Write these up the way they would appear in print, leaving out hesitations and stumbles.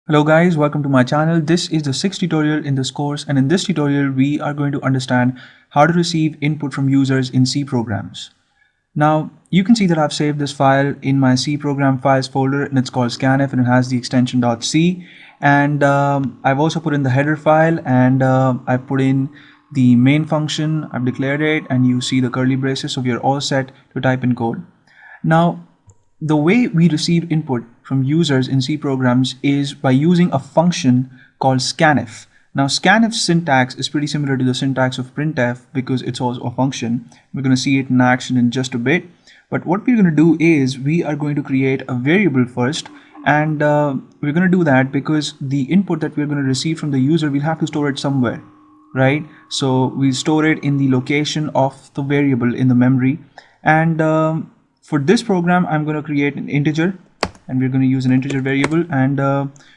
Hello guys, welcome to my channel. This is the 6th tutorial in this course, and in this tutorial we are going to understand how to receive input from users in C programs. Now you can see that I've saved this file in my C program files folder, and it's called Scanf and it has the extension .c, and I've also put in the header file, and I've put in the main function. I've declared it, and you see the curly braces, so we are all set to type in code. Now the way we receive input from users in C programs is by using a function called scanf. Now scanf's syntax is pretty similar to the syntax of printf because it's also a function. We're going to see it in action in just a bit, but what we're going to do is we are going to create a variable first, and we're going to do that because the input that we're going to receive from the user, we'll have to store it somewhere, right? So we'll store it in the location of the variable in the memory, and for this program I'm going to create an integer, and we're going to use an integer variable, and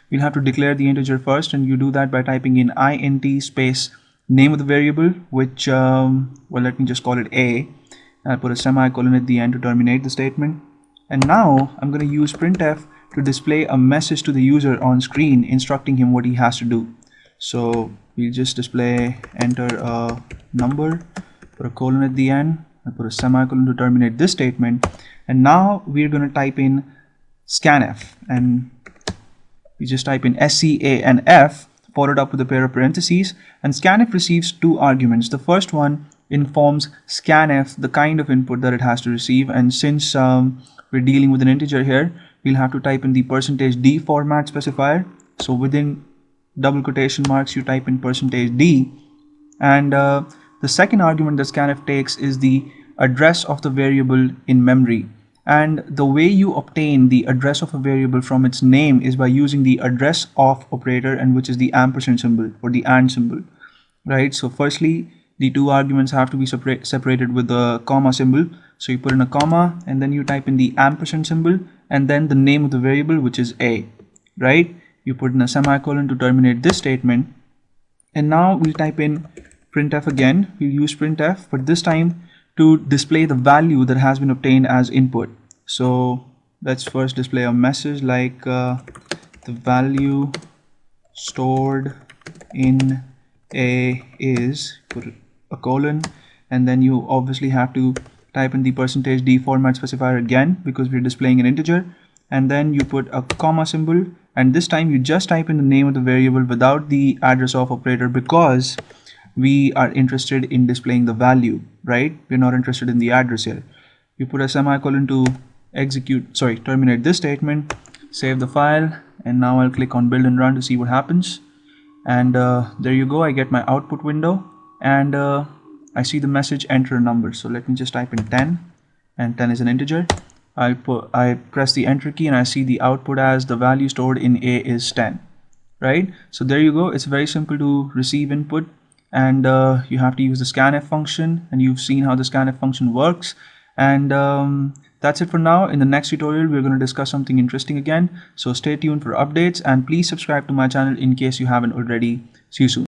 we'll have to declare the integer first, and you do that by typing in int space name of the variable, which well, let me just call it a. I'll put a semicolon at the end to terminate the statement, and now I'm going to use printf to display a message to the user on screen instructing him what he has to do. So we'll just display enter a number, put a colon at the end, I put a semicolon to terminate this statement, and now we're going to type in scanf, and we just type in scanf followed up with a pair of parentheses, and scanf receives two arguments. The first one informs scanf the kind of input that it has to receive, and since we're dealing with an integer here, we'll have to type in the %d format specifier. So within double quotation marks you type in %d, and the second argument that scanf takes is the address of the variable in memory. And the way you obtain the address of a variable from its name is by using the address of operator, and which is the ampersand symbol or the and symbol, right? So firstly, the two arguments have to be separated with the comma symbol. So you put in a comma, and then you type in the ampersand symbol, and then the name of the variable, which is a, right? You put in a semicolon to terminate this statement, and now we'll type in printf again. We'll use printf, but this time to display the value that has been obtained as input. So let's first display a message like the value stored in a is, put a colon, and then you obviously have to type in the %d format specifier again because we're displaying an integer, and then you put a comma symbol, and this time you just type in the name of the variable without the address of operator because we are interested in displaying the value, right? We're not interested in the address here. You put a semicolon to terminate this statement, save the file, and now I'll click on build and run to see what happens. And there you go, I get my output window, and I see the message enter a number. So let me just type in 10, and 10 is an integer. I press the enter key, and I see the output as the value stored in a is 10, right? So there you go, it's very simple to receive input, and you have to use the scanf function, and you've seen how the scanf function works. And that's it for now. In the next tutorial we're going to discuss something interesting again, so stay tuned for updates, and please subscribe to my channel in case you haven't already. See you soon.